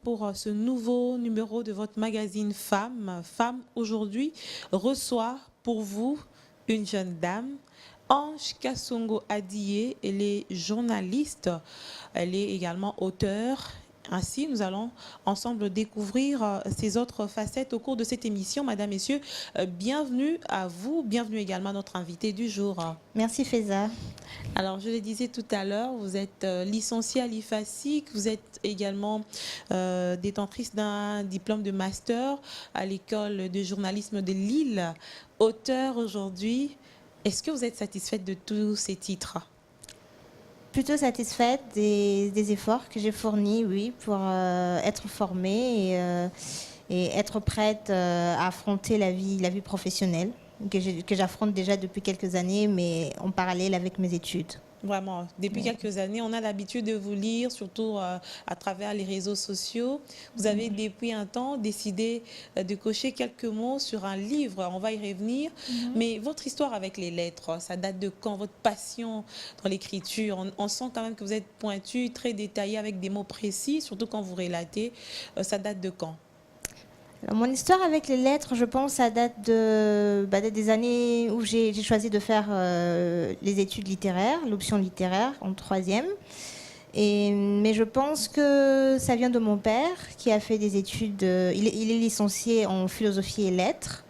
pour ce nouveau numéro de votre magazine Femmes. Femmes aujourd'hui reçoit pour vous une jeune dame, Ange Kassongo Adiye. Elle est journaliste, elle est également auteure. Ainsi, nous allons ensemble découvrir ces autres facettes au cours de cette émission. Madame, Messieurs, bienvenue à vous. Bienvenue également à notre invité du jour. Merci Feza. Alors, je le disais tout à l'heure, vous êtes licenciée à l'IFASIC, vous êtes également détentrice d'un diplôme de master à l'école de journalisme de Lille, auteur aujourd'hui. Est-ce que vous êtes satisfaite de tous ces titres ? Plutôt satisfaite des efforts que j'ai fournis, oui, pour être formée et être prête à affronter la vie professionnelle que j'affronte déjà depuis quelques années, mais en parallèle avec mes études. Vraiment, depuis quelques années, on a l'habitude de vous lire, surtout à travers les réseaux sociaux. Vous avez depuis un temps décidé de cocher quelques mots sur un livre, on va y revenir. Mais votre histoire avec les lettres, ça date de quand? Votre passion dans l'écriture, on sent quand même que vous êtes pointu, très détaillé avec des mots précis, surtout quand vous relatez. Ça date de quand? Alors, mon histoire avec les lettres, je pense, ça date des années où j'ai choisi de faire les études littéraires, l'option littéraire en troisième. Mais je pense que ça vient de mon père qui a fait des études, il est licencié en philosophie et lettres.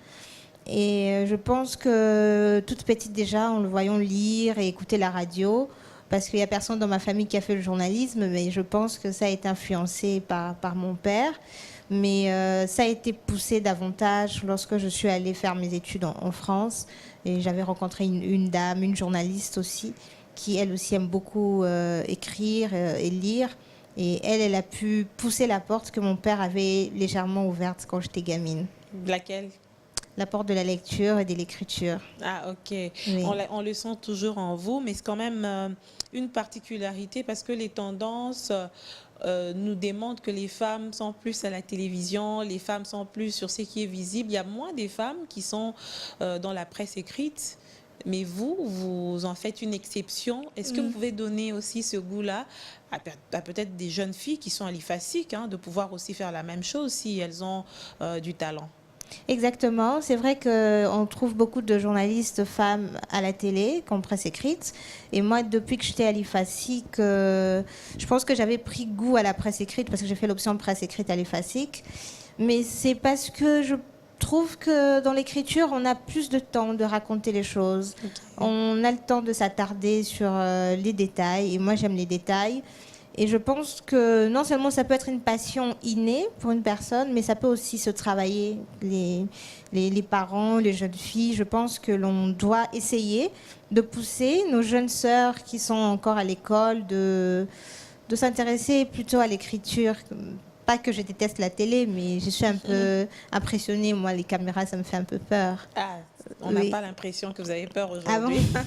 Et je pense que toute petite déjà, en le voyant lire et écouter la radio, parce qu'il n'y a personne dans ma famille qui a fait le journalisme, mais je pense que ça a été influencé par mon père. Mais ça a été poussé davantage lorsque je suis allée faire mes études en France. Et j'avais rencontré une dame, une journaliste aussi, qui elle aussi aime beaucoup écrire et lire. Et elle a pu pousser la porte que mon père avait légèrement ouverte quand j'étais gamine. Laquelle? La porte de la lecture et de l'écriture. Ah, ok. Oui. On le sent toujours en vous, mais c'est quand même une particularité parce que les tendances nous démontrent que les femmes sont plus à la télévision, les femmes sont plus sur ce qui est visible. Il y a moins des femmes qui sont dans la presse écrite, mais vous en faites une exception. Est-ce que vous pouvez donner aussi ce goût-là à peut-être des jeunes filles qui sont à l'IFASIC, de pouvoir aussi faire la même chose si elles ont du talent? Exactement. C'est vrai qu'on trouve beaucoup de journalistes femmes à la télé, comme presse écrite. Et moi, depuis que j'étais à l'IFASIC, je pense que j'avais pris goût à la presse écrite parce que j'ai fait l'option presse écrite à l'IFASIC. Mais c'est parce que je trouve que dans l'écriture, on a plus de temps de raconter les choses. Okay. On a le temps de s'attarder sur les détails. Et moi, j'aime les détails. Et je pense que non seulement ça peut être une passion innée pour une personne, mais ça peut aussi se travailler. Les parents, les jeunes filles, je pense que l'on doit essayer de pousser nos jeunes sœurs qui sont encore à l'école de s'intéresser plutôt à l'écriture. Pas que je déteste la télé, mais je suis un peu impressionnée. Moi, les caméras, ça me fait un peu peur. Ah, on n'a pas l'impression que vous avez peur aujourd'hui. Ah bon?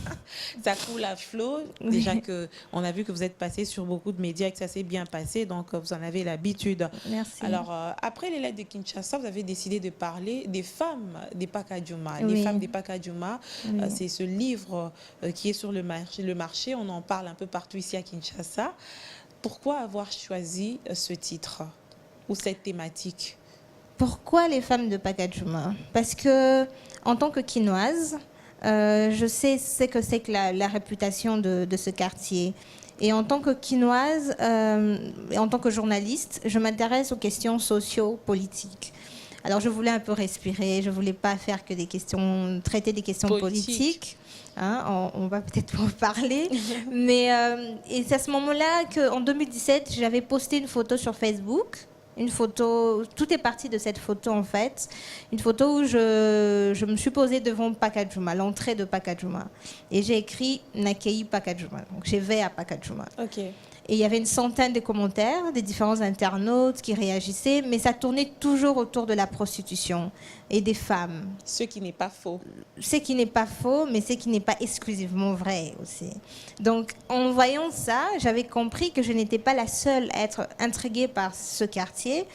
Ça coule à flot. Déjà qu'on a vu que vous êtes passé sur beaucoup de médias et que ça s'est bien passé, donc vous en avez l'habitude. Merci. Alors, après les lettres de Kinshasa, vous avez décidé de parler des femmes des Pakadjouma. Les femmes des Pakadjouma, c'est ce livre qui est sur le marché. On en parle un peu partout ici à Kinshasa. Pourquoi avoir choisi ce titre ou cette thématique? Pourquoi les femmes de Pakadjouma? Parce que, en tant que Kinoise, je sais ce que c'est que la réputation de ce quartier. Et en tant que Kinoise, et en tant que journaliste, je m'intéresse aux questions socio-politiques. Alors, je voulais un peu respirer, je ne voulais pas faire que traiter des questions politiques. On va peut-être en parler. Mais et c'est à ce moment-là qu'en 2017, j'avais posté une photo sur Facebook. Une photo, tout est parti de cette photo en fait. Une photo où je me suis posée devant Pakadjouma, l'entrée de Pakadjouma. Et j'ai écrit Nakei Pakadjouma. Donc je vais à Pakadjouma. Ok. Et il y avait une centaine de commentaires des différents internautes qui réagissaient, mais ça tournait toujours autour de la prostitution et des femmes. Ce qui n'est pas faux. Ce qui n'est pas faux, mais ce qui n'est pas exclusivement vrai aussi. Donc, en voyant ça, j'avais compris que je n'étais pas la seule à être intriguée par ce quartier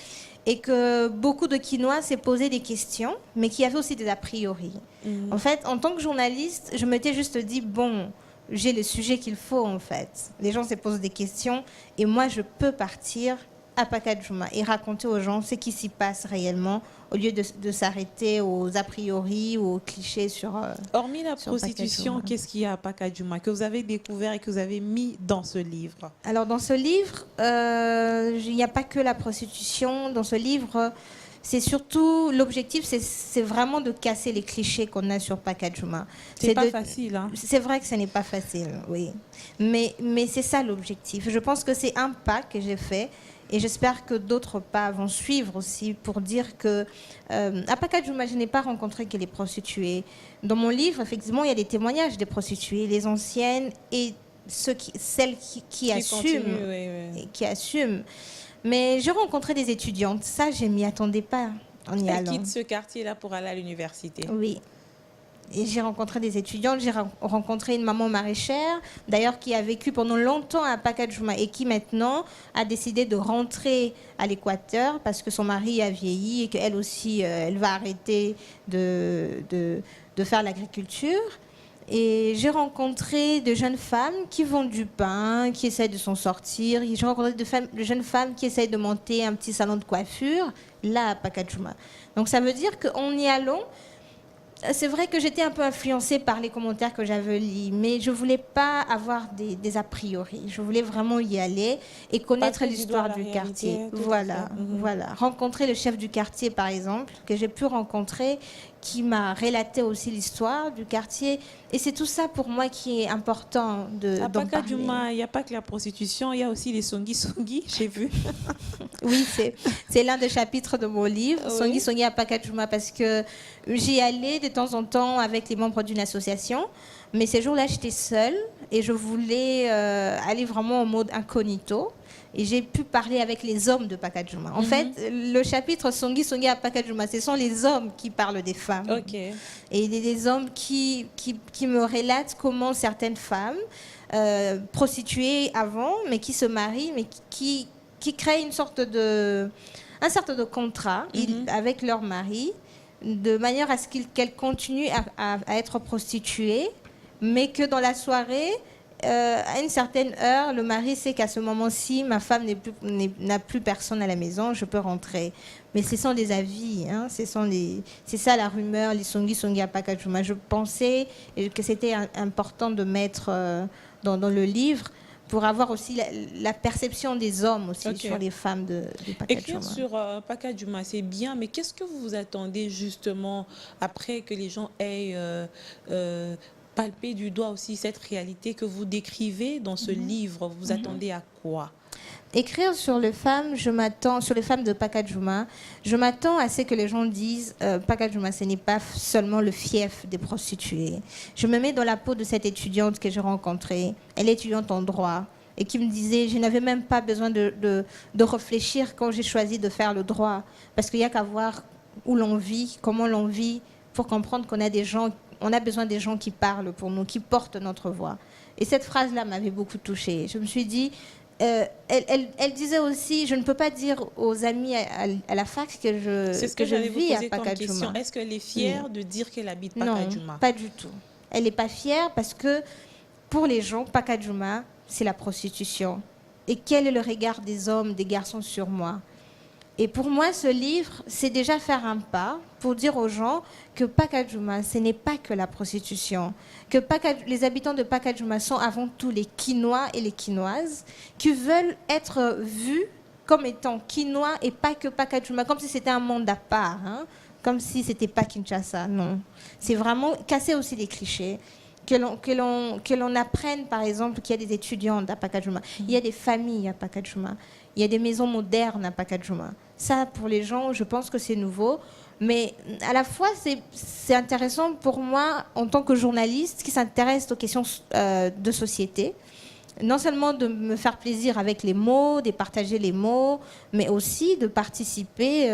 et que beaucoup de Kinois s'est posé des questions, mais qui avaient aussi des a priori. En fait, en tant que journaliste, je m'étais juste dit, bon, j'ai le sujet qu'il faut en fait. Les gens se posent des questions et moi, je peux partir à Pacadjouma et raconter aux gens ce qui s'y passe réellement au lieu de s'arrêter aux a priori ou aux clichés sur Hormis la sur prostitution, Pacadjouma. qu'est-ce qu'il y a à Pacadjouma que vous avez découvert et que vous avez mis dans ce livre? Alors dans ce livre, il n'y a pas que la prostitution. Dans ce livre, c'est surtout l'objectif, c'est vraiment de casser les clichés qu'on a sur Pacadjouma. C'est pas facile, hein? C'est vrai que ce n'est pas facile, oui. Mais c'est ça l'objectif. Je pense que c'est un pas que j'ai fait. Et j'espère que d'autres pas vont suivre aussi pour dire que à Pacadjouma, je n'ai pas rencontré que les prostituées. Dans mon livre, effectivement, il y a des témoignages des prostituées, les anciennes et celles qui assument. Continue, oui, oui. Et qui assument. Mais j'ai rencontré des étudiantes. Ça, je m'y attendais pas en y Elle allant. quitte ce quartier-là pour aller à l'université. Oui. Et j'ai rencontré des étudiantes, j'ai rencontré une maman maraîchère, d'ailleurs qui a vécu pendant longtemps à Pacadjouma et qui maintenant a décidé de rentrer à l'Équateur parce que son mari a vieilli et qu'elle aussi, elle va arrêter de faire l'agriculture. Et j'ai rencontré de jeunes femmes qui vendent du pain, qui essayent de s'en sortir. J'ai rencontré de jeunes femmes qui essayent de monter un petit salon de coiffure, là à Pacadjouma. Donc ça veut dire qu'en y allant, c'est vrai que j'étais un peu influencée par les commentaires que j'avais lus, mais je ne voulais pas avoir des a priori. Je voulais vraiment y aller et connaître l'histoire du quartier. Voilà, voilà. Rencontrer le chef du quartier, par exemple, que j'ai pu rencontrer, qui m'a relaté aussi l'histoire du quartier. Et c'est tout ça pour moi qui est important À d'en Pacadjouma, parler. il n'y a pas que la prostitution, il y a aussi les songi-songi, j'ai vu. Oui, c'est l'un des chapitres de mon livre, Oui. Songi Songi à Pacadjouma, parce que j'y allais de temps en temps avec les membres d'une association, mais ces jours-là, j'étais seule et je voulais aller vraiment en mode incognito. Et j'ai pu parler avec les hommes de Pacadjouma. En fait, le chapitre Songi Songi à Pacadjouma, ce sont les hommes qui parlent des femmes. Ok. Et des hommes qui me relatent comment certaines femmes, prostituées avant, mais qui se marient, mais qui créent une sorte de contrat avec leur mari, de manière à ce qu'elles continuent à être prostituées, mais que dans la soirée, à une certaine heure, le mari sait qu'à ce moment-ci, ma femme n'a plus personne à la maison, je peux rentrer. Mais ce sont des avis, hein, c'est ça la rumeur, les songi à Pacadjouma. Je pensais que c'était important de mettre dans le livre pour avoir aussi la perception des hommes aussi sur les femmes de Pacadjouma. Écrire sur Pacadjouma, c'est bien, mais qu'est-ce que vous attendez justement après que les gens aient palpé du doigt aussi cette réalité que vous décrivez dans ce livre? Vous attendez à quoi? Écrire sur les femmes, sur les femmes de Pacadjouma, je m'attends à ce que les gens disent Pacadjouma, ce n'est pas seulement le fief des prostituées. Je me mets dans la peau de cette étudiante que j'ai rencontrée. Elle est étudiante en droit et qui me disait je n'avais même pas besoin de réfléchir quand j'ai choisi de faire le droit, parce qu'il n'y a qu'à voir où l'on vit, comment l'on vit, pour comprendre qu'on a besoin des gens qui parlent pour nous, qui portent notre voix. Et cette phrase-là m'avait beaucoup touchée. Je me suis dit, elle disait aussi, je ne peux pas dire aux amis à la fac que je vis à Pacadjouma. Est-ce qu'elle est fière de dire qu'elle habite Pacadjouma? Non, pas du tout. Elle n'est pas fière parce que pour les gens, Pacadjouma, c'est la prostitution. Et quel est le regard des hommes, des garçons sur moi? Et pour moi, ce livre, c'est déjà faire un pas pour dire aux gens que Pacadjouma, ce n'est pas que la prostitution, que les habitants de Pacadjouma sont avant tout les Quinois et les Quinoises qui veulent être vus comme étant Quinois et pas que Pacadjouma, comme si c'était un monde à part, hein, comme si c'était pas Kinshasa. Non, c'est vraiment casser aussi les clichés. Que l'on apprenne, par exemple, qu'il y a des étudiantes à Pacadjouma, il y a des familles à Pacadjouma, il y a des maisons modernes à Pacadjouma. Ça, pour les gens, je pense que c'est nouveau. Mais à la fois, c'est intéressant pour moi, en tant que journaliste, qui s'intéresse aux questions de société. Non seulement de me faire plaisir avec les mots, de partager les mots, mais aussi de participer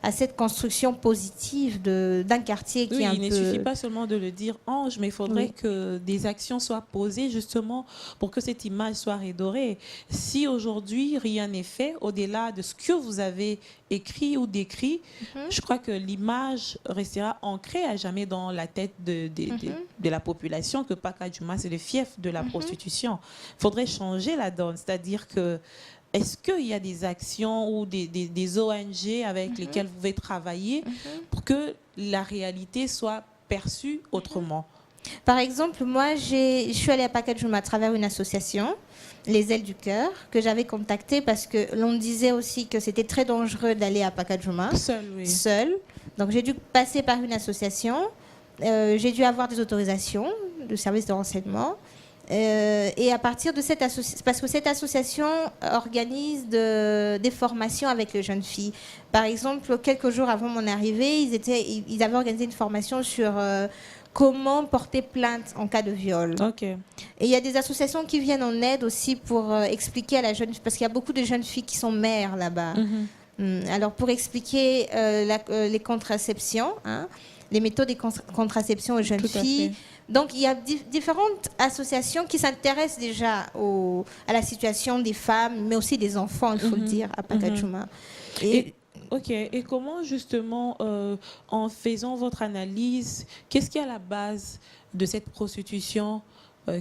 à cette construction positive d'un quartier qui est un peu... Il ne suffit pas seulement de le dire, Ange, mais il faudrait que des actions soient posées justement pour que cette image soit redorée. Si aujourd'hui, rien n'est fait, au-delà de ce que vous avez écrit ou décrit, je crois que l'image restera ancrée à jamais dans la tête de la population, que Pacadjouma, c'est le fief de la prostitution. Il faudrait changer la donne, c'est-à-dire que est-ce qu'il y a des actions ou des ONG avec lesquelles vous pouvez travailler pour que la réalité soit perçue autrement? Par exemple, moi, je suis allée à Pacadjouma à travers une association, les Ailes du Cœur, que j'avais contactée parce que l'on disait aussi que c'était très dangereux d'aller à Pacadjouma Seul, oui. seul. Donc, j'ai dû passer par une association. J'ai dû avoir des autorisations de service de renseignement. Et à partir de cette association, parce que cette association organise des formations avec les jeunes filles. Par exemple, quelques jours avant mon arrivée, ils avaient organisé une formation sur comment porter plainte en cas de viol. Ok. Et il y a des associations qui viennent en aide aussi pour expliquer à la jeune fille, parce qu'il y a beaucoup de jeunes filles qui sont mères là-bas. Alors pour expliquer les contraceptions, hein, les méthodes de contraception aux jeunes filles. Donc, il y a différentes associations qui s'intéressent déjà à la situation des femmes, mais aussi des enfants, il faut le dire, à Pacadjouma. Ok. Et comment, justement, en faisant votre analyse, qu'est-ce qui est à la base de cette prostitution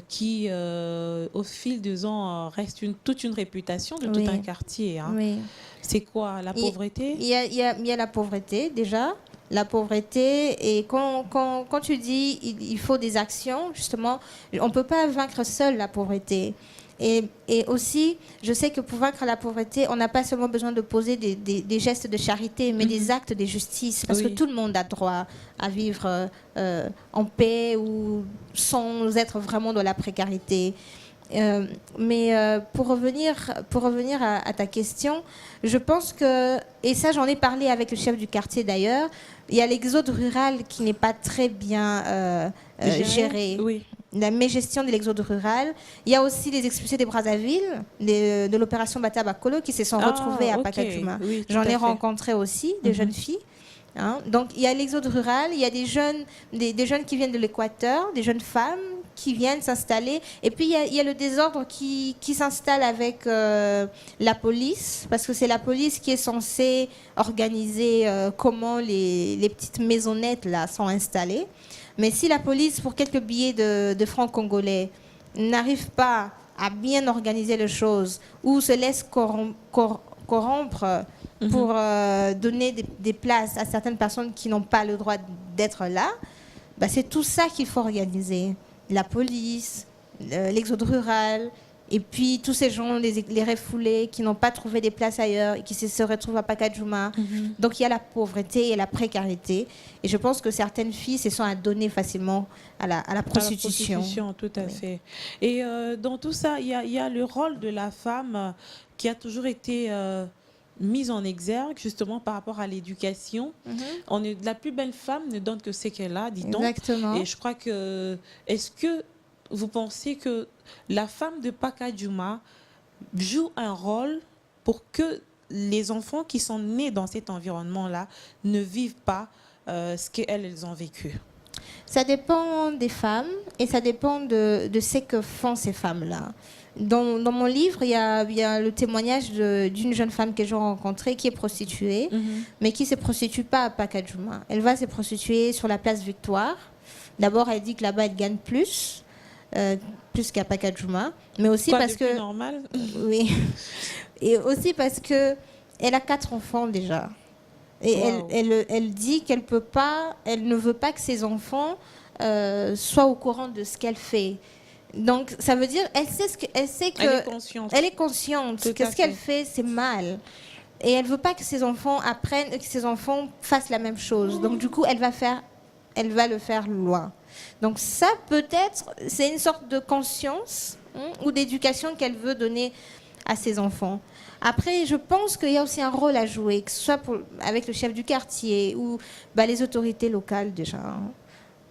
qui, au fil des ans, reste toute une réputation de tout un quartier, hein? Oui. C'est quoi, la pauvreté? Il y a la pauvreté, déjà. La pauvreté, et quand tu dis il faut des actions, justement, on ne peut pas vaincre seul la pauvreté. Et aussi, je sais que pour vaincre la pauvreté, on n'a pas seulement besoin de poser des gestes de charité, mais des actes de justice, parce que tout le monde a droit à vivre en paix ou sans être vraiment dans la précarité. Mais pour revenir à ta question, je pense que, et ça j'en ai parlé avec le chef du quartier d'ailleurs, il y a l'exode rural qui n'est pas très bien géré. Oui. La mégestion de l'exode rural. Il y a aussi les expulsés des Brazzaville, de l'opération Batabakolo, qui se sont retrouvés à Pacadjouma. Oui, j'en ai rencontré aussi des jeunes filles. Hein. Donc il y a l'exode rural, il y a des jeunes qui viennent de l'Équateur, des jeunes femmes qui viennent s'installer. Et puis, il y a le désordre qui s'installe avec la police, parce que c'est la police qui est censée organiser comment les petites maisonnettes là, sont installées. Mais si la police, pour quelques billets de francs congolais, n'arrive pas à bien organiser les choses ou se laisse corrompre pour donner des places à certaines personnes qui n'ont pas le droit d'être là, bah, c'est tout ça qu'il faut organiser. La police, l'exode rural, et puis tous ces gens, les refoulés qui n'ont pas trouvé des places ailleurs et qui se retrouvent à Pacadjouma. Donc il y a la pauvreté et la précarité. Et je pense que certaines filles se sont adonnées facilement à la prostitution. À la prostitution, tout à fait. Et dans tout ça, il y a le rôle de la femme qui a toujours été mise en exergue, justement par rapport à l'éducation. La plus belle femme ne donne que ce qu'elle a, dit-on. Exactement. Et je crois que... Est-ce que vous pensez que la femme de Pacadjouma joue un rôle pour que les enfants qui sont nés dans cet environnement-là ne vivent pas ce qu'elles ont vécu? Ça dépend des femmes et ça dépend de ce que font ces femmes-là. Dans mon livre, il y a le témoignage d'une jeune femme que j'ai rencontrée qui est prostituée, mais qui ne se prostitue pas à Pacadjouma. Elle va se prostituer sur la place Victoire. D'abord, elle dit que là-bas, elle gagne plus qu'à Pacadjouma. Mais aussi parce que... normal. Oui. Et aussi parce qu'elle a 4 enfants déjà. Et elle dit qu'elle ne veut pas que ses enfants soient au courant de ce qu'elle fait. Donc, ça veut dire elle sait que elle est consciente que ce qu'elle fait, c'est mal. Et elle ne veut pas que ses enfants apprennent, que ses enfants fassent la même chose. Donc, du coup, elle va le faire loin. Donc, ça, peut-être, c'est une sorte de conscience ou d'éducation qu'elle veut donner à ses enfants. Après, je pense qu'il y a aussi un rôle à jouer, que ce soit avec le chef du quartier ou les autorités locales déjà.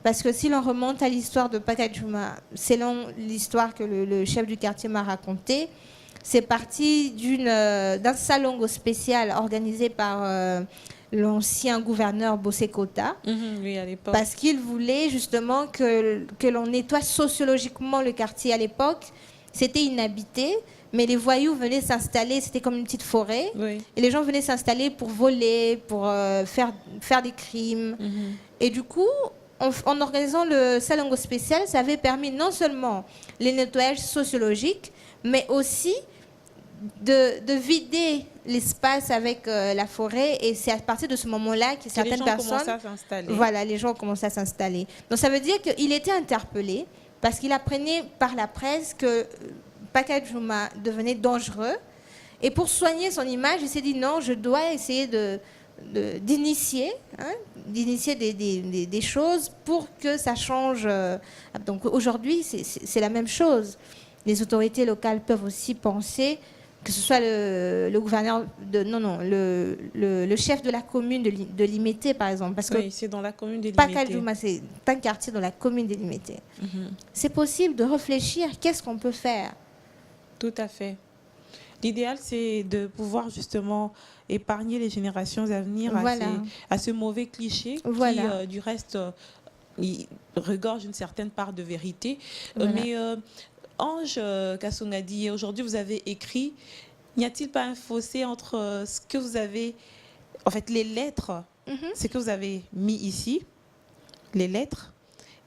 Parce que si l'on remonte à l'histoire de Pacadjouma, selon l'histoire que le chef du quartier m'a racontée, c'est parti d'un salon spécial organisé par l'ancien gouverneur Bossé Kota. Oui, à l'époque. Parce qu'il voulait justement que l'on nettoie sociologiquement le quartier. À l'époque, c'était inhabité, mais les voyous venaient s'installer, c'était comme une petite forêt. Oui. Et les gens venaient s'installer pour voler, pour faire des crimes. Et du coup, en organisant le salon spécial, ça avait permis non seulement les nettoyages sociologiques, mais aussi de vider l'espace avec la forêt. Et c'est à partir de ce moment-là que certaines personnes... Voilà, les gens ont commencé à s'installer. Donc ça veut dire qu'il était interpellé parce qu'il apprenait par la presse que Paka Djouma devenait dangereux. Et pour soigner son image, il s'est dit non, je dois essayer d'initier des choses pour que ça change. Donc aujourd'hui, c'est la même chose. Les autorités locales peuvent aussi penser que ce soit le gouverneur le chef de la commune de Limité, par exemple, parce que oui, c'est dans la commune de Limité. Paka Djouma, c'est un quartier dans la commune de Limité. C'est possible de réfléchir, qu'est-ce qu'on peut faire? Tout à fait. L'idéal, c'est de pouvoir justement épargner les générations à venir à ce mauvais cliché qui, du reste, regorge une certaine part de vérité. Mais Ange Kassongadi, aujourd'hui, vous avez écrit, n'y a-t-il pas un fossé entre ce que vous avez, en fait, les lettres, ce que vous avez mis ici, les lettres,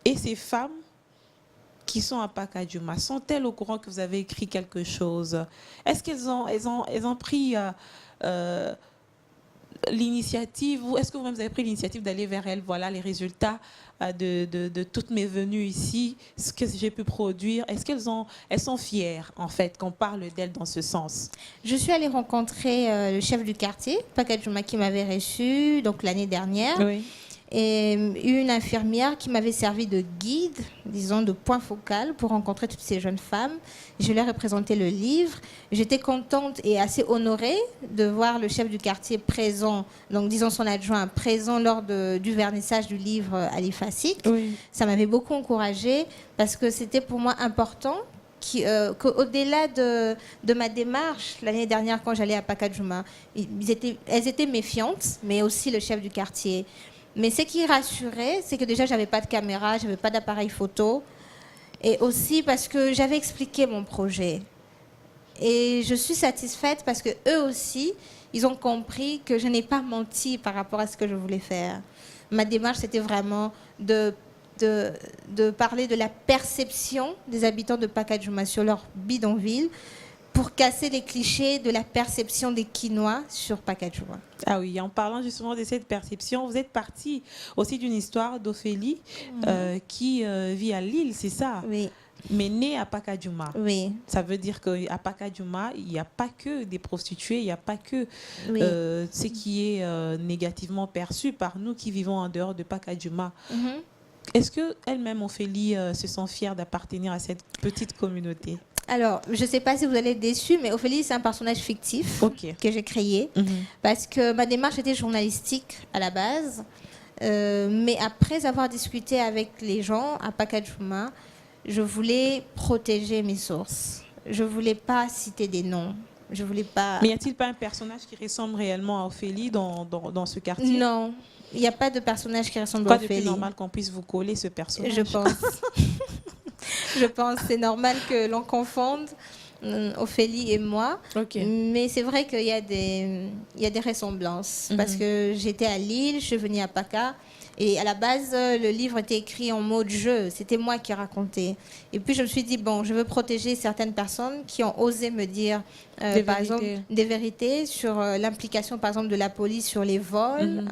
et ces femmes qui sont à Paka Djouma, sont-elles au courant que vous avez écrit quelque chose? Est-ce qu'elles ont pris l'initiative, ou est-ce que vous-même avez pris l'initiative d'aller vers elles? Voilà les résultats de toutes mes venues ici, ce que j'ai pu produire. Est-ce elles sont fières, en fait, qu'on parle d'elles dans ce sens? Je suis allée rencontrer le chef du quartier, Paka Djouma, qui m'avait reçu donc l'année dernière. Oui. Et une infirmière qui m'avait servi de guide, disons, de point focal pour rencontrer toutes ces jeunes femmes. Je leur ai présenté le livre. J'étais contente et assez honorée de voir le chef du quartier présent, donc disons son adjoint, présent lors du vernissage du livre Ali Fassik. Oui. Ça m'avait beaucoup encouragée parce que c'était pour moi important qu'au-delà de ma démarche, l'année dernière quand j'allais à Paka Djouma, elles étaient méfiantes, mais aussi le chef du quartier. Mais ce qui rassurait, c'est que déjà, je n'avais pas de caméra, je n'avais pas d'appareil photo. Et aussi parce que j'avais expliqué mon projet. Et je suis satisfaite parce qu'eux aussi, ils ont compris que je n'ai pas menti par rapport à ce que je voulais faire. Ma démarche, c'était vraiment de parler de la perception des habitants de Paka Djouma sur leur bidonville, pour casser les clichés de la perception des Quinois sur Paka Djouma. Ah oui, en parlant justement de cette perception, vous êtes partie aussi d'une histoire d'Ophélie qui vit à Lille, c'est ça? Oui. Mais née à Paka Djouma. Oui. Ça veut dire qu'à Paka Djouma, il n'y a pas que des prostituées, il n'y a pas que ce qui est négativement perçu par nous qui vivons en dehors de Paka Djouma. Est-ce qu'elle-même, Ophélie, se sent fière d'appartenir à cette petite communauté? Alors, je ne sais pas si vous allez être déçus, mais Ophélie, c'est un personnage fictif que j'ai créé parce que ma démarche était journalistique à la base. Mais après avoir discuté avec les gens à Paka Djouma, je voulais protéger mes sources. Je ne voulais pas citer des noms. Je voulais pas... Mais y a-t-il pas un personnage qui ressemble réellement à Ophélie dans ce quartier? Non, il n'y a pas de personnage qui ressemble à Ophélie. C'est normal qu'on puisse vous coller ce personnage. Je pense. Je pense que c'est normal que l'on confonde Ophélie et moi. Mais c'est vrai qu'il y a des ressemblances. Parce que j'étais à Lille, je suis venue à Paka. Et à la base, le livre était écrit en mode jeu. C'était moi qui racontais. Et puis, je me suis dit, bon, je veux protéger certaines personnes qui ont osé me dire, par exemple, des vérités sur l'implication, par exemple, de la police sur les vols.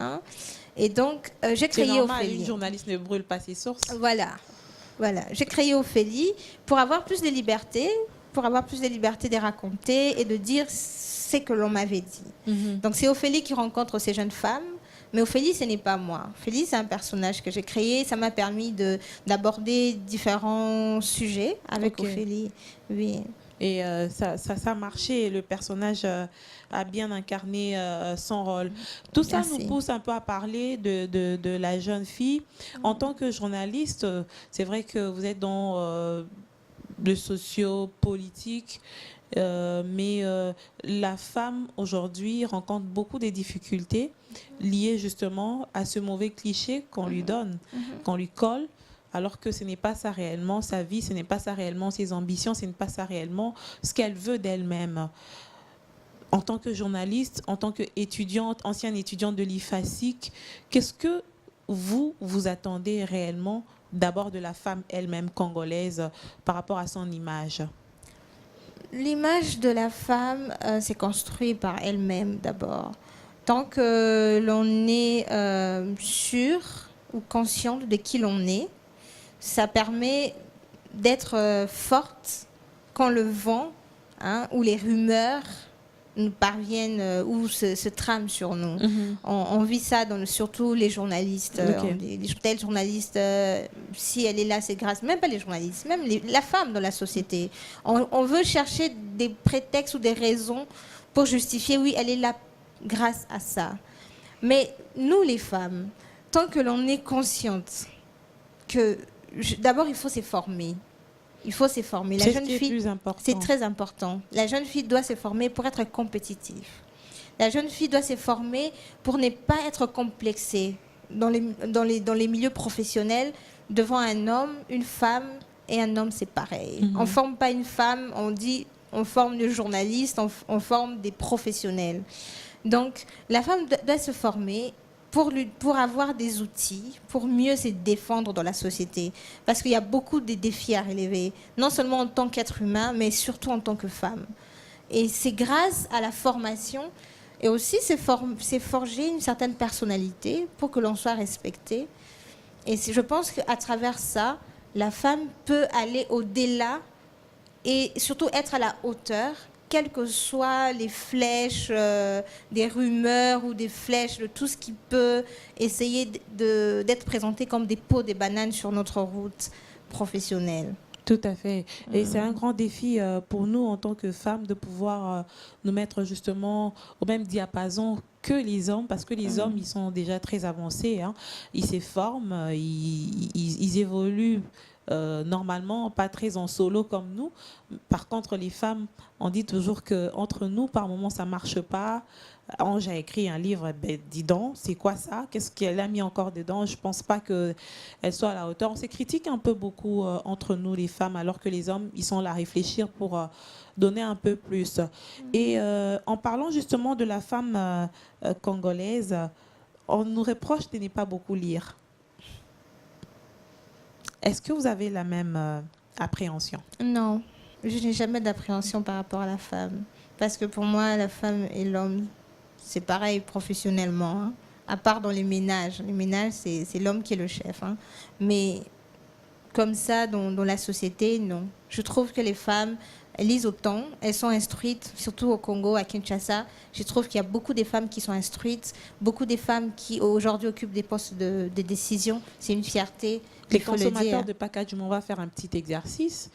Et donc, j'ai créé Ophélie. Une journaliste ne brûle pas ses sources. Voilà. J'ai créé Ophélie pour avoir plus de liberté, de raconter et de dire ce que l'on m'avait dit. Donc, c'est Ophélie qui rencontre ces jeunes femmes. Mais Ophélie, ce n'est pas moi. Ophélie, c'est un personnage que j'ai créé. Ça m'a permis d'aborder différents sujets avec Ophélie. Oui. Et ça a marché. Le personnage a bien incarné son rôle. Tout ça nous pousse un peu à parler de la jeune fille. En tant que journaliste, c'est vrai que vous êtes dans le socio-politique. Mais la femme aujourd'hui rencontre beaucoup de difficultés liées justement à ce mauvais cliché qu'on lui donne, qu'on lui colle, alors que ce n'est pas ça réellement sa vie, ce n'est pas ça réellement ses ambitions, ce n'est pas ça réellement ce qu'elle veut d'elle-même. En tant que journaliste, en tant qu'étudiante, ancienne étudiante de l'IFASIC, qu'est-ce que vous attendez réellement d'abord de la femme elle-même congolaise par rapport à son image? L'image de la femme s'est construite par elle-même d'abord. Tant que l'on est sûr ou consciente de qui l'on est, ça permet d'être forte quand le vent ou les rumeurs nous parviennent ou se trament sur nous. On vit ça surtout les journalistes. Ok. On dit, tel journaliste, si elle est là, c'est grâce. Même pas les journalistes, même la femme dans la société. On veut chercher des prétextes ou des raisons pour justifier, oui, elle est là grâce à ça. Mais nous, les femmes, tant que l'on est consciente que, d'abord, il faut se former. Il faut se former. La C'est ce jeune qui est fille, plus important. c'est très important. La jeune fille doit se former pour être compétitive. La jeune fille doit se former pour ne pas être complexée dans les milieux professionnels devant un homme, une femme et un homme, c'est pareil. On ne forme pas une femme, on forme des journalistes, on forme des professionnels. Donc, la femme doit se former pour avoir des outils, pour mieux se défendre dans la société. Parce qu'il y a beaucoup de défis à relever, non seulement en tant qu'être humain, mais surtout en tant que femme. Et c'est grâce à la formation et aussi c'est forger une certaine personnalité pour que l'on soit respecté. Et je pense qu'à travers ça, la femme peut aller au-delà et surtout être à la hauteur, quelles que soient les flèches, des rumeurs ou des flèches de tout ce qui peut essayer d'être présenté comme des pots de bananes sur notre route professionnelle. Tout à fait. Et c'est un grand défi pour nous en tant que femmes de pouvoir nous mettre justement au même diapason que les hommes, parce que les hommes, ils sont déjà très avancés. Ils se forment, ils évoluent normalement, pas très en solo comme nous. Par contre, les femmes, on dit toujours qu'entre nous, par moments, ça ne marche pas. Ange a écrit un livre, ben, dis donc, c'est quoi ça? Qu'est-ce qu'elle a mis encore dedans? Je ne pense pas qu'elle soit à la hauteur. On se critique un peu beaucoup entre nous, les femmes, alors que les hommes, ils sont là à réfléchir pour donner un peu plus. Et en parlant justement de la femme congolaise, on nous reproche de ne pas beaucoup lire. Est-ce que vous avez la même appréhension? Non, je n'ai jamais d'appréhension par rapport à la femme. Parce que pour moi, la femme et l'homme, c'est pareil professionnellement. À part dans les ménages. Les ménages, c'est l'homme qui est le chef. Mais comme ça, dans la société, non. Je trouve que les femmes, elles lisent autant, elles sont instruites, surtout au Congo, à Kinshasa. Je trouve qu'il y a beaucoup de femmes qui sont instruites, beaucoup de femmes qui aujourd'hui occupent des postes de décision. C'est une fierté. Les consommateurs de packaging, on va faire un petit exercice.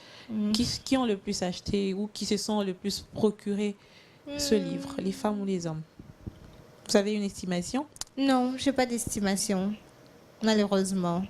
Qui ont le plus acheté ou qui se sont le plus procuré ce livre, les femmes ou les hommes? Vous avez une estimation? Non, je n'ai pas d'estimation, malheureusement.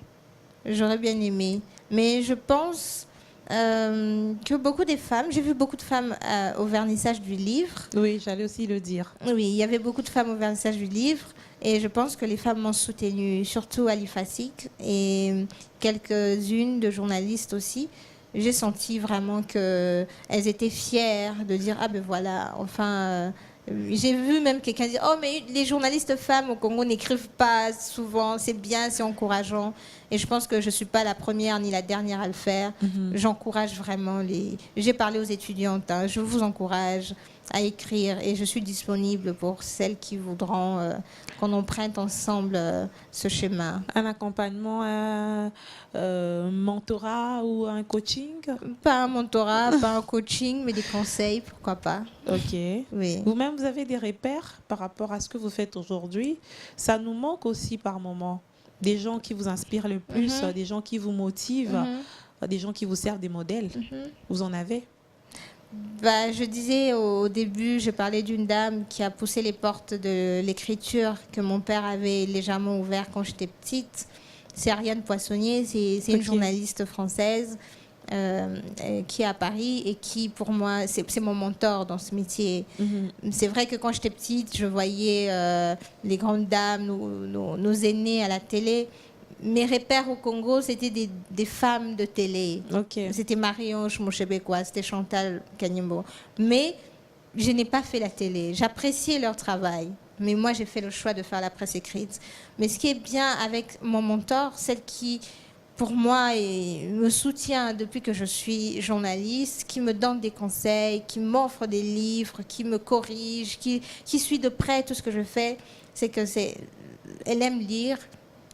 J'aurais bien aimé. Mais je pense que beaucoup de femmes, j'ai vu beaucoup de femmes au vernissage du livre. Oui, j'allais aussi le dire. Oui, il y avait beaucoup de femmes au vernissage du livre. Et je pense que les femmes m'ont soutenue, surtout Ali Fasik et quelques-unes de journalistes aussi. J'ai senti vraiment qu'elles étaient fières de dire « Ah ben voilà, enfin... j'ai vu même quelqu'un dire « Oh, mais les journalistes femmes au Congo n'écrivent pas souvent, c'est bien, c'est encourageant. » Et je pense que je ne suis pas la première ni la dernière à le faire. J'encourage vraiment les... J'ai parlé aux étudiantes, je vous encourage à écrire et je suis disponible pour celles qui voudront qu'on emprunte ensemble ce chemin. Un accompagnement, un mentorat ou un coaching? Pas un mentorat, pas un coaching, mais des conseils, pourquoi pas. Ok. Oui. Vous-même, vous avez des repères par rapport à ce que vous faites aujourd'hui? Ça nous manque aussi par moments. Des gens qui vous inspirent le plus, des gens qui vous motivent, des gens qui vous servent des modèles. Vous en avez? Je disais au début, je parlais d'une dame qui a poussé les portes de l'écriture que mon père avait légèrement ouvert quand j'étais petite. C'est Ariane Poissonnier, c'est une journaliste française qui est à Paris et qui, pour moi, c'est mon mentor dans ce métier. C'est vrai que quand j'étais petite, je voyais les grandes dames, nos aînés à la télé. Mes repères au Congo, c'était des femmes de télé. C'était Marie-Ange Moshebekwa, c'était Chantal Kanyimbo. Mais je n'ai pas fait la télé. J'appréciais leur travail. Mais moi, j'ai fait le choix de faire la presse écrite. Mais ce qui est bien avec mon mentor, celle qui pour moi et me soutient depuis que je suis journaliste, qui me donne des conseils, qui m'offre des livres, qui me corrige, qui suit de près tout ce que je fais, elle aime lire.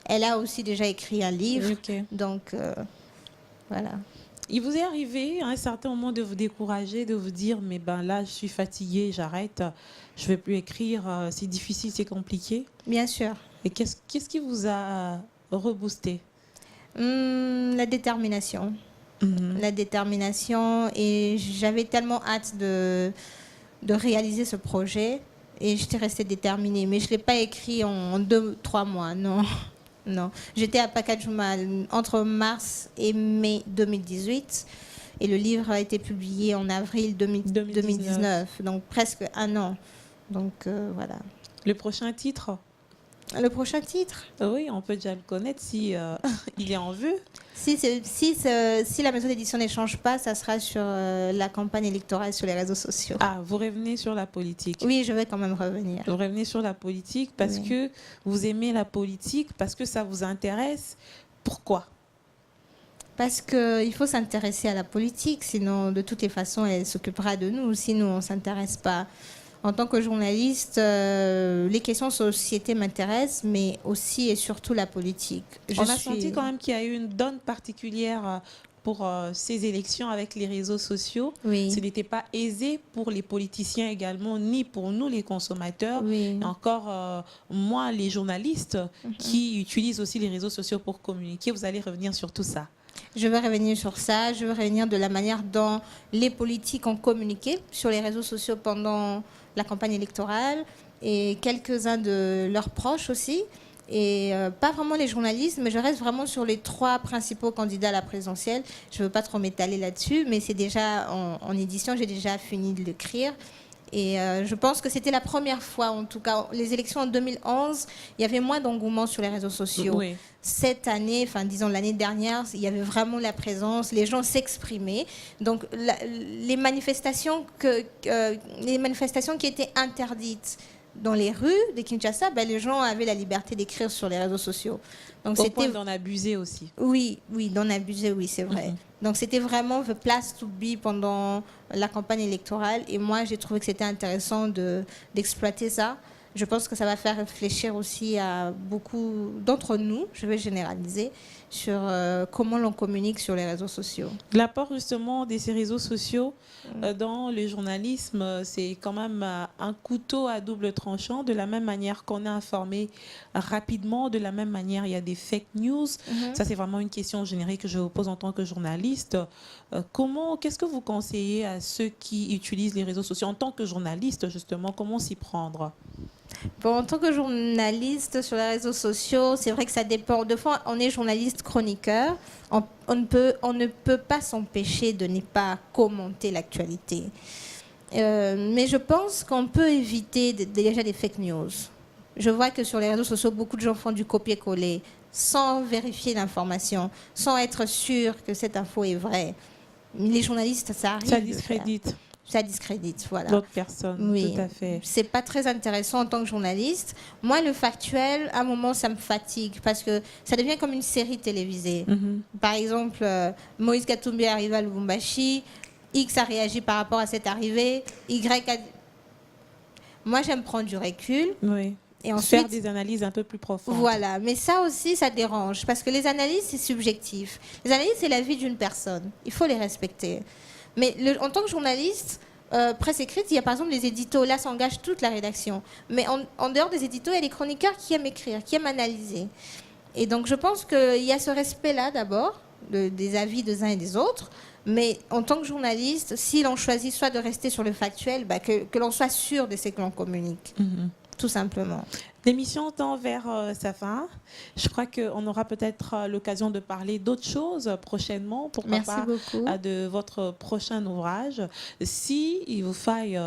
Elle a aussi déjà écrit un livre, donc voilà. Il vous est arrivé à un certain moment de vous décourager, de vous dire mais ben là je suis fatiguée, j'arrête, je ne vais plus écrire, c'est difficile, c'est compliqué? Bien sûr. Et qu'est-ce qui vous a reboosté? La détermination. La détermination, et j'avais tellement hâte de réaliser ce projet et j'étais restée déterminée. Mais je ne l'ai pas écrit en 2-3 mois, non. Non. J'étais à Pacajuma entre mars et mai 2018 et le livre a été publié en avril 2019, donc presque un an. Donc voilà. Le prochain titre? Le prochain titre? Oui, on peut déjà le connaître si il est en vue. Si la maison d'édition ne change pas, ça sera sur la campagne électorale sur les réseaux sociaux. Ah, vous revenez sur la politique? Oui, je vais quand même revenir. Vous revenez sur la politique parce que vous aimez la politique, parce que ça vous intéresse. Pourquoi? Parce qu'il faut s'intéresser à la politique, sinon de toutes les façons, elle s'occupera de nous si nous, on ne s'intéresse pas. En tant que journaliste, les questions de société m'intéressent, mais aussi et surtout la politique. On a senti quand même qu'il y a eu une donne particulière pour ces élections avec les réseaux sociaux. Oui. Ce n'était pas aisé pour les politiciens également, ni pour nous les consommateurs. Oui. Et encore moins les journalistes qui utilisent aussi les réseaux sociaux pour communiquer. Vous allez revenir sur tout ça? Je vais revenir sur ça. Je vais revenir de la manière dont les politiques ont communiqué sur les réseaux sociaux pendant la campagne électorale et quelques-uns de leurs proches aussi. Et pas vraiment les journalistes, mais je reste vraiment sur les 3 principaux candidats à la présidentielle. Je ne veux pas trop m'étaler là-dessus, mais c'est déjà en édition, j'ai déjà fini de l'écrire. Et je pense que c'était la première fois, en tout cas, les élections en 2011, il y avait moins d'engouement sur les réseaux sociaux. Oui. Cette année, enfin disons l'année dernière, il y avait vraiment la présence, les gens s'exprimaient. Donc les manifestations qui étaient interdites dans les rues de Kinshasa, les gens avaient la liberté d'écrire sur les réseaux sociaux. Donc au point d'en abuser aussi. Oui, d'en abuser, oui, c'est vrai. Donc c'était vraiment the place to be pendant la campagne électorale. Et moi, j'ai trouvé que c'était intéressant d'exploiter ça. Je pense que ça va faire réfléchir aussi à beaucoup d'entre nous, je vais généraliser, sur comment l'on communique sur les réseaux sociaux. L'apport justement de ces réseaux sociaux dans le journalisme, c'est quand même un couteau à double tranchant. De la même manière qu'on est informé rapidement, de la même manière il y a des fake news. Ça, c'est vraiment une question générique que je vous pose en tant que journaliste. Qu'est-ce que vous conseillez à ceux qui utilisent les réseaux sociaux en tant que journaliste, justement, comment s'y prendre? Bon, en tant que journaliste sur les réseaux sociaux, c'est vrai que ça dépend. Des fois, on est journaliste chroniqueur. On ne peut pas s'empêcher de ne pas commenter l'actualité. Mais je pense qu'on peut éviter déjà des fake news. Je vois que sur les réseaux sociaux, beaucoup de gens font du copier-coller sans vérifier l'information, sans être sûr que cette info est vraie. Les journalistes, ça arrive. Ça discrédite. Ça discrédite, voilà. D'autres personnes, oui. Tout à fait. C'est pas très intéressant en tant que journaliste. Moi, le factuel, à un moment, ça me fatigue parce que ça devient comme une série télévisée. Par exemple, Moïse Katumbi arrive à Lubumbashi, X a réagi par rapport à cette arrivée, Y a... Moi, j'aime prendre du recul. Oui. Et ensuite, faire des analyses un peu plus profondes. Voilà, mais ça aussi, ça dérange parce que les analyses, c'est subjectif. Les analyses, c'est la vie d'une personne. Il faut les respecter. Mais en tant que journaliste, presse écrite, il y a par exemple les éditos. Là, ça engage toute la rédaction. Mais en dehors des éditos, il y a les chroniqueurs qui aiment écrire, qui aiment analyser. Et donc, je pense qu'il y a ce respect-là d'abord, des avis des uns et des autres. Mais en tant que journaliste, si l'on choisit soit de rester sur le factuel, que l'on soit sûr de ce que l'on communique. Tout simplement. L'émission tend vers sa fin. Je crois qu'on aura peut-être l'occasion de parler d'autres choses prochainement. Pourquoi pas de votre prochain ouvrage. Si il vous faille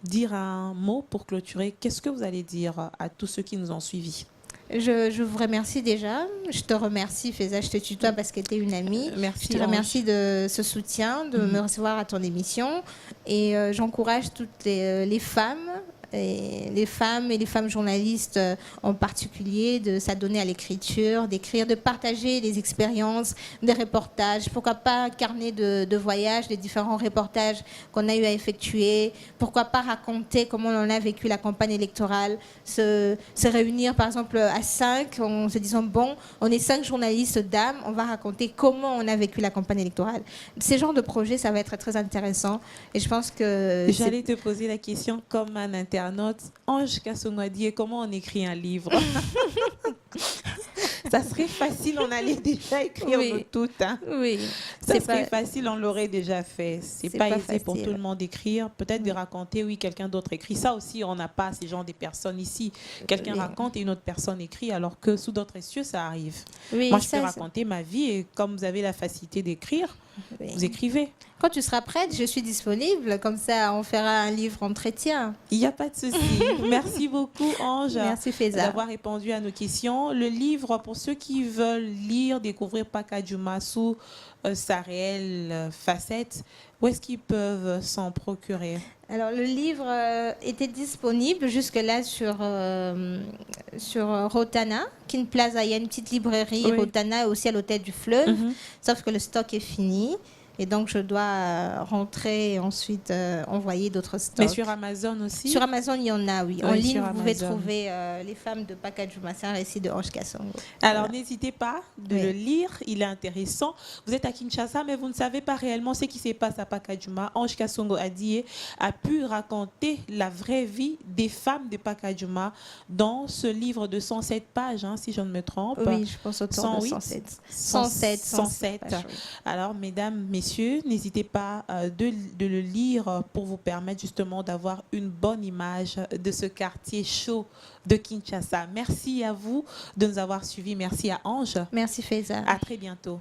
dire un mot pour clôturer, qu'est-ce que vous allez dire à tous ceux qui nous ont suivis? Je vous remercie déjà. Je te remercie, Faiza, je te tutoie parce que tu es une amie. Merci. Je te remercie de ce soutien, de me recevoir à ton émission. Et j'encourage toutes les femmes et les femmes journalistes en particulier, de s'adonner à l'écriture, d'écrire, de partager des expériences, des reportages. Pourquoi pas un carnet de voyage, des différents reportages qu'on a eu à effectuer. Pourquoi pas raconter comment on a vécu la campagne électorale, se réunir par exemple à 5 en se disant bon, on est 5 journalistes dames, on va raconter comment on a vécu la campagne électorale. Ces genres de projets, ça va être très intéressant et je pense que... J'allais te poser la question comme un internaute. Ange Kassongo a dit comment on écrit un livre. Ça serait facile, on allait déjà écrire Oui. nous toutes. Hein. Oui. Ça serait facile, on l'aurait déjà fait. C'est pas aisé facile. pour tout le monde d'écrire. Peut-être de raconter, oui, quelqu'un d'autre écrit. Ça aussi, on n'a pas ces genres de personnes ici. Quelqu'un raconte et une autre personne écrit, alors que sous d'autres cieux, ça arrive. Oui, moi, je peux raconter ma vie et comme vous avez la facilité d'écrire, vous écrivez. Quand tu seras prête, je suis disponible. Comme ça, on fera un livre entretien. Il n'y a pas de souci. Merci beaucoup, Ange, Merci, Feza, d'avoir répondu à nos questions. Le livre, pour ceux qui veulent lire, découvrir Paka Djouma sous sa réelle facette, où est-ce qu'ils peuvent s'en procurer? Alors, le livre était disponible jusque-là sur Rotana, King Plaza. Il y a une petite librairie Rotana aussi à l'hôtel du Fleuve, sauf que le stock est fini. Et donc, je dois rentrer et ensuite envoyer d'autres stocks. Mais sur Amazon aussi? Sur Amazon, il y en a, oui. En ligne, vous pouvez Amazon. trouver Les femmes de Paka Djouma. C'est un récit de Ange Kassongo. Alors, n'hésitez pas de le lire. Il est intéressant. Vous êtes à Kinshasa, mais vous ne savez pas réellement ce qui se passe à Paka Djouma. Ange Kassongo a pu raconter la vraie vie des femmes de Paka Djouma dans ce livre de 107 pages, hein, si je ne me trompe. Oui, je pense autour de 107. 107. Pages, oui. Alors, mesdames, messieurs, n'hésitez pas de le lire pour vous permettre justement d'avoir une bonne image de ce quartier chaud de Kinshasa. Merci à vous de nous avoir suivis. Merci à Ange. Merci, Feza. À très bientôt.